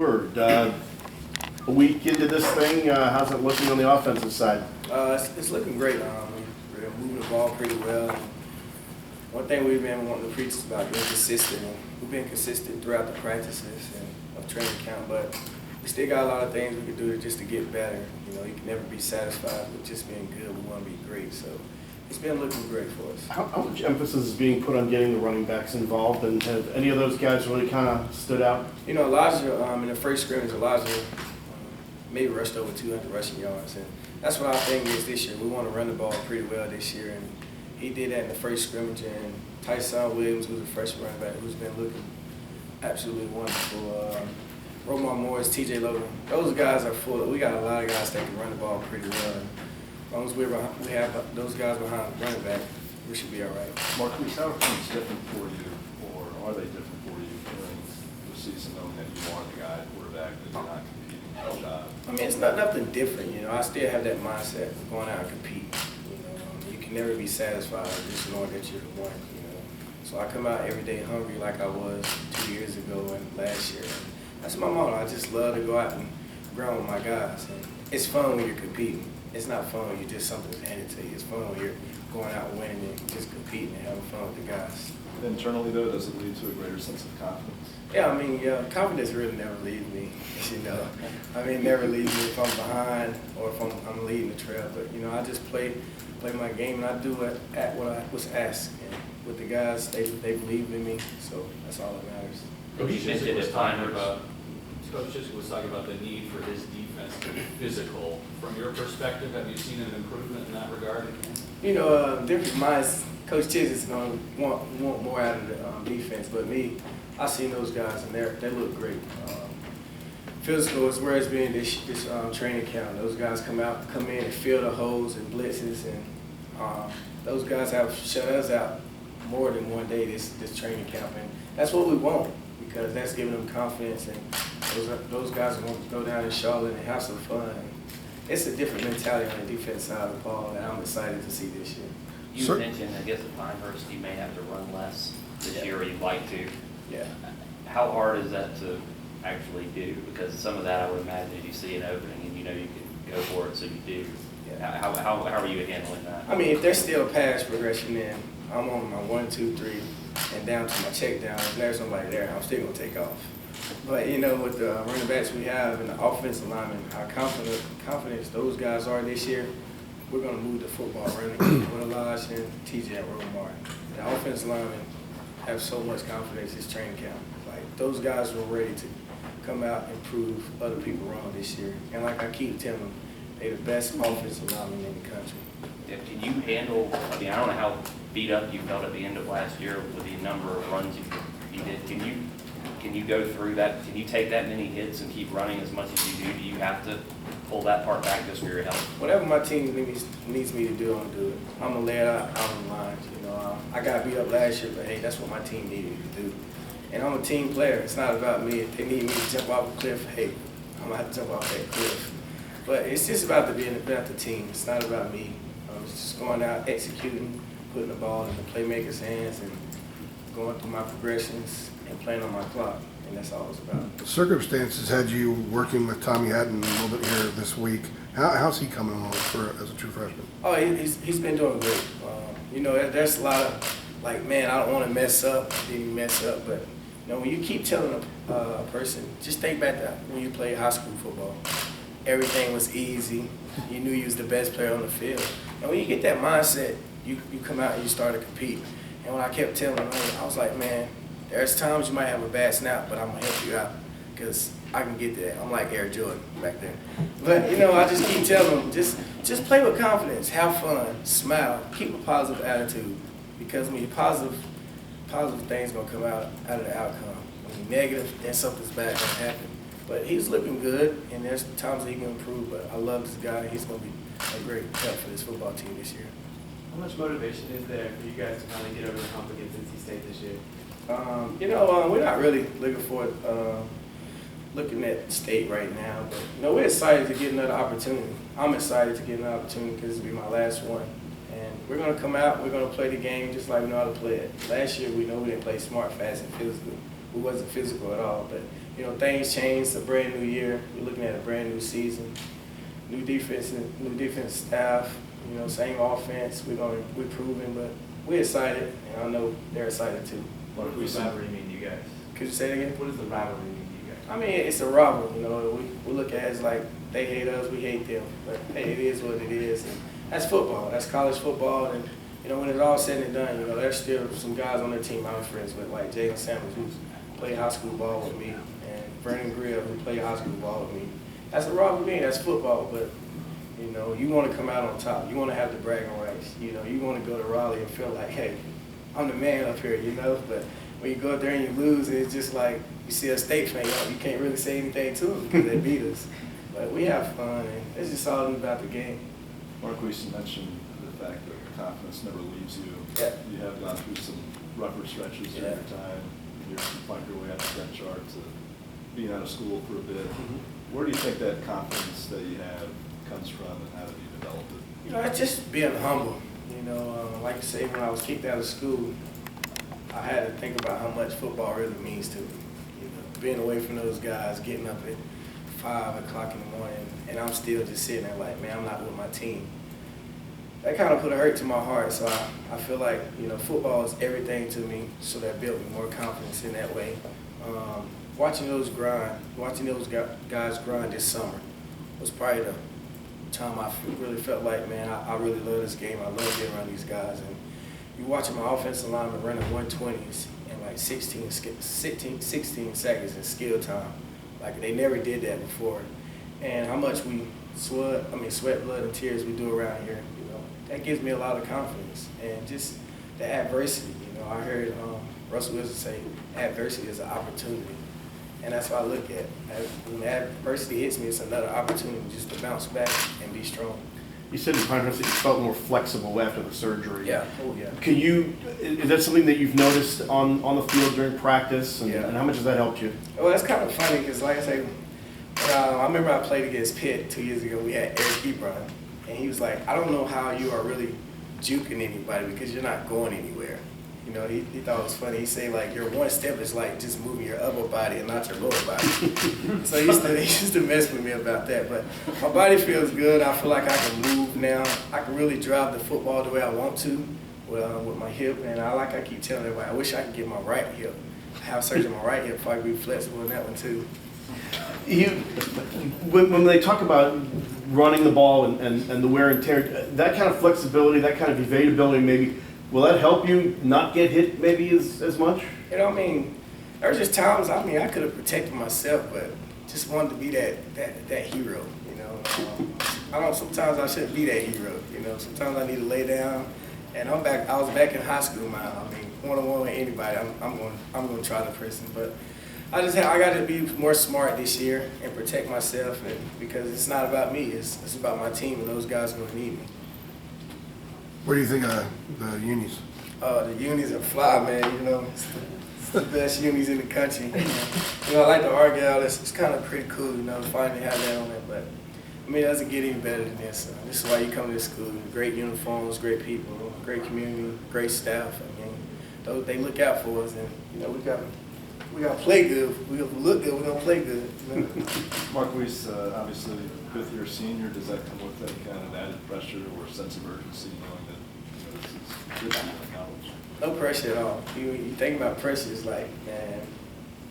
Word. A week into this thing, how's it looking on the offensive side? It's looking great. We're moving the ball pretty well. One thing we've been wanting to preach is about being consistent. And we've been consistent throughout the practices and of training camp, but we still got a lot of things we can do just to get better. You know, you can never be satisfied with just being good. We want to be great. So it's been looking great for us. How much emphasis is being put on getting the running backs involved, and have any of those guys really kind of stood out? You know, Elijah, in the first scrimmage, Elijah maybe rushed over 200 rushing yards. And that's what our thing is this year. We want to run the ball pretty well this year. And he did that in the first scrimmage. And Tyson Williams, who's a freshman running back, who's been looking absolutely wonderful. Romar Morris, T.J. Logan, those guys are full. We got a lot of guys that can run the ball pretty well. And as long as we have those guys behind the running back, we should be all right. Marquise, how are things different for you, or are they different for you during the season, knowing that you are the guy at quarterback, that you're not competing for the job? I mean, it's nothing different, you know. I still have that mindset of going out and compete. You know, you can never be satisfied just knowing that you're the one. You know, so I come out every day hungry like I was 2 years ago and last year. And that's my motto. I just love to go out and ground with my guys. And it's fun when you're competing. It's not fun when you just something's handed to you. It's fun when you're going out winning and just competing and having fun with the guys. Internally, though, does it lead to a greater sense of confidence? Yeah, I mean, confidence really never leaves me, you know. I mean, it never leaves me if I'm behind or if I'm leading the trail. But, you know, I just play my game and I do what I was asked. And with the guys, they believe in me, so that's all that matters. Coach Chiswick was talking about the need for his defense to be physical. From your perspective, have you seen an improvement in that regard again? You know, different minds. Coach Chiswick is going to want more out of the defense, but me, I seen those guys and they look great. Physical is where it's been this training camp. Those guys come in and fill the holes and blitzes, and those guys have shut us out more than one day this training camp, and that's what we want, because that's giving them confidence, and those guys are going to go down in Charlotte and have some fun. It's a different mentality on the defense side of the ball that I'm excited to see this year. You mentioned, I guess, at Pinehurst, you may have to run less this year, or you'd like to. Yeah. How hard is that to actually do? Because some of that, I would imagine, if you see an opening and you know you can go for it, so you do. Yeah. How are you handling that? I mean, if there's still pass progression in, I'm on my 1, 2, 3, and down to my check down. If there's nobody there, I'm still going to take off. But, you know, with the running backs we have and the offensive linemen, how confident those guys are this year, we're going to move the football running with Elijah and TJ and Romar. The offensive linemen have so much confidence this training camp. Like, those guys were ready to come out and prove other people wrong this year. And like I keep telling them, they're the best offensive linemen in the country. Yeah, can you handle, I mean, I don't know how beat up you felt at the end of last year with the number of runs you did. Can you go through that? Can you take that many hits and keep running as much as you do? Do you have to pull that part back just for your health? Whatever my team needs me to do, I'm going to do it. I'm going to lay it out on the lines. You know, I got beat up last year, but hey, that's what my team needed me to do. And I'm a team player. It's not about me. If they need me to jump off a cliff, hey, I'm going to have to jump off that cliff. But it's just about the team. It's not about me. It's just going out, executing, putting the ball in the playmaker's hands, and going through my progressions and playing on my clock. And that's all it's about. Circumstances had you working with Tommy Hatton a little bit here this week. How's he coming along as a true freshman? Oh, he's been doing great. You know, there's a lot of, like, man, I don't want to mess up, didn't mess up. But, you know, when you keep telling a person, just think back to when you played high school football. Everything was easy. You knew you was the best player on the field. And when you get that mindset, you come out and you start to compete. And when I kept telling him, I was like, man, there's times you might have a bad snap, but I'm going to help you out because I can get there. I'm like Air Jordan back there. But, you know, I just keep telling them, just play with confidence, have fun, smile, keep a positive attitude, because when you're positive things going to come out of the outcome. When you're negative, then something's bad going to happen. But he's looking good, and there's times that he can improve, but I love this guy. He's going to be a great help for this football team this year. How much motivation is there for you guys to kind of get over the hump against NC State this year? You know, we're not really looking at state right now, but, you know, we're excited to get another opportunity. I'm excited to get another opportunity because this will be my last one. And we're going to come out, we're going to play the game just like we know how to play it. Last year, we know we didn't play smart, fast, and physical. We wasn't physical at all, but you know, things changed. It's a brand new year. We're looking at a brand new season, new defense staff. You know, same offense. We're proving, but we're excited, and I know they're excited too. What does the rivalry mean to you guys? Could you say it again? What does the rivalry mean to you guys? I mean, it's a rivalry. You know, we look at it as like they hate us, we hate them. But hey, it is what it is. And that's football. That's college football. And you know, when it's all said and done, you know, there's still some guys on their team I'm friends with, like Jalen Sanders, who's played high school ball with me, and Vernon Grill, who played high school ball with me. That's a rivalry. That's football. But you know, you want to come out on top. You want to have the bragging rights. You know, you want to go to Raleigh and feel like, hey, I'm the man up here. You know, but when you go up there and you lose, it's just like you see a state fan, you can't really say anything to them because they beat us. But we have fun, and it's just all about the game. Marquise, you mentioned the fact that confidence never leaves you. Yeah. You have gone through some rougher stretches in your time. You find your way up the depth chart to being out of school for a bit. Where do you think that confidence that you have comes from, and how have you developed it? You know, it's just being humble. You know, like I say, when I was kicked out of school, I had to think about how much football really means to me. You know, being away from those guys, getting up at 5 o'clock in the morning, and I'm still just sitting there like, man, I'm not with my team. That kind of put a hurt to my heart, so I feel like, you know, football is everything to me, so that built me more confidence in that way. Watching those guys grind this summer was probably the time I really felt like, man, I really love this game. I love being around these guys. And you watching my offensive lineman running 120s in like 16 seconds in skill time. Like, they never did that before. And how much we sweat, blood, and tears we do around here, you know, that gives me a lot of confidence. And just the adversity, you know, I heard Russell Wilson say adversity is an opportunity. And that's what I look at. When adversity hits me, it's another opportunity just to bounce back and be strong. You said in conference that you felt more flexible after the surgery. Yeah, oh yeah. Is that something that you've noticed on the field during practice, and, Yeah. and how much has that helped you? Well, that's kind of funny because, like I say, I remember I played against Pitt 2 years ago. We had Eric Ebron, and he was like, I don't know how you are really juking anybody because you're not going anywhere. You know, he thought it was funny. He said, like, your one step is like just moving your upper body and not your lower body. So he used to mess with me about that. But my body feels good. I feel like I can move now. I can really drive the football the way I want to with my hip. And I keep telling everybody, I wish I could get my right hip. I have surgery on my right hip, so I can be flexible in that one too. When they talk about running the ball and the wear and tear, that kind of flexibility, that kind of evadability, maybe, will that help you not get hit maybe as much? You know, I mean, there were just times, I could have protected myself, but just wanted to be that hero, you know. Sometimes I shouldn't be that hero, you know. Sometimes I need to lay down, and I was back in high school, man. I mean, one-on-one with anybody, I'm going to try the person, but I got to be more smart this year and protect myself, and because it's not about me, it's about my team, and those guys are going to need me. What do you think of the unis? The unis are fly, man. You know, it's the best unis in the country. You know, I like the Argyle. It's kind of pretty cool, you know, to finally have that on it. But I mean, it doesn't get any better than this. This is why you come to this school. Great uniforms, great people, great community, great staff. I mean, they look out for us, and you know, we got to play good. We got to look good. We're gonna play good. You know? Marquise, obviously, fifth-year senior, does that come with that kind of added pressure or sense of urgency, knowing that, you know, this is good in college? No pressure at all. You think about pressure, it's like, man,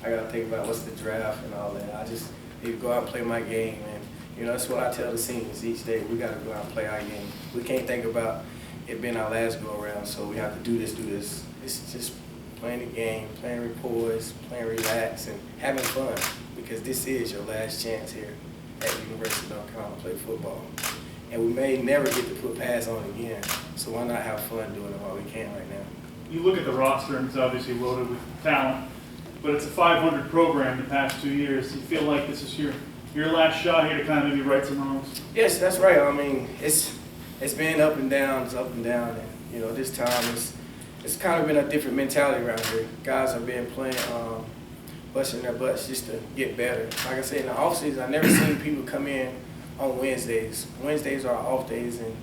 I got to think about what's the draft and all that. I just need to go out and play my game, and you know, that's what I tell the seniors each day. We got to go out and play our game. We can't think about it being our last go-around, so we have to do this. It's just playing the game, playing reports, playing relax, and having fun, because this is your last chance here at the University of North Carolina to play football. And we may never get to put pads on again, so why not have fun doing it while we can right now? You look at the roster, and it's obviously loaded with talent, but it's a 500 program the past 2 years. You feel like this is your last shot here to kind of maybe right some wrongs? Yes, that's right. I mean, it's been up and down, and you know, this time it's kind of been a different mentality around here. Guys have been playing, busting their butts just to get better. Like I said, in the offseason, I've never seen people come in on Wednesdays. Wednesdays are our off days, and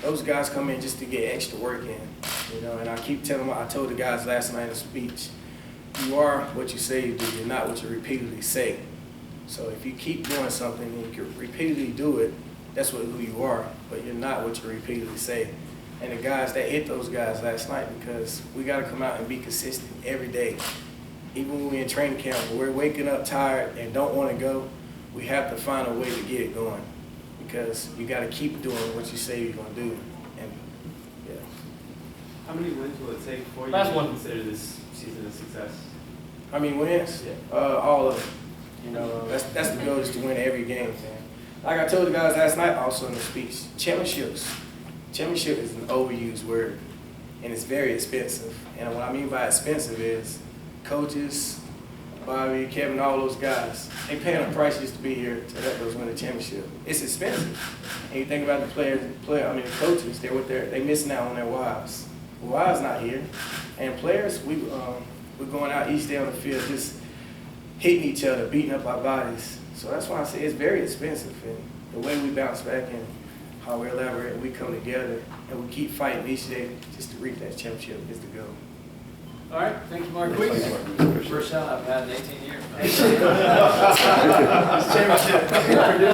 those guys come in just to get extra work in, you know. And I keep telling them, I told the guys last night in a speech, you are what you say you do. You're not what you repeatedly say. So if you keep doing something and you can repeatedly do it, that's who you are. But you're not what you repeatedly say. And the guys that hit those guys last night, because we got to come out and be consistent every day. Even when we're in training camp, when we're waking up tired and don't want to go, we have to find a way to get it going. Because you got to keep doing what you say you're going to do. And yeah. How many wins will it take for you Last to one. consider this season a success? I mean, wins? Yeah. All of it. You know, that's the goal, is to win every game, man. Like I told the guys last night also in the speech, championships. Championship is an overused word, and it's very expensive. And what I mean by expensive is coaches, Bobby, Kevin, all those guys, they paying a price just to be here to help us win a championship. It's expensive. And you think about the the coaches, they missing out on their wives. The wives not here. And players, we're going out each day on the field just hitting each other, beating up our bodies. So that's why I say it's very expensive. And the way we bounce back and how we elaborate, we come together and we keep fighting each day just to reach that championship is the goal. All right, thank you, Marquise. First shot I've had in 18 years. Championship.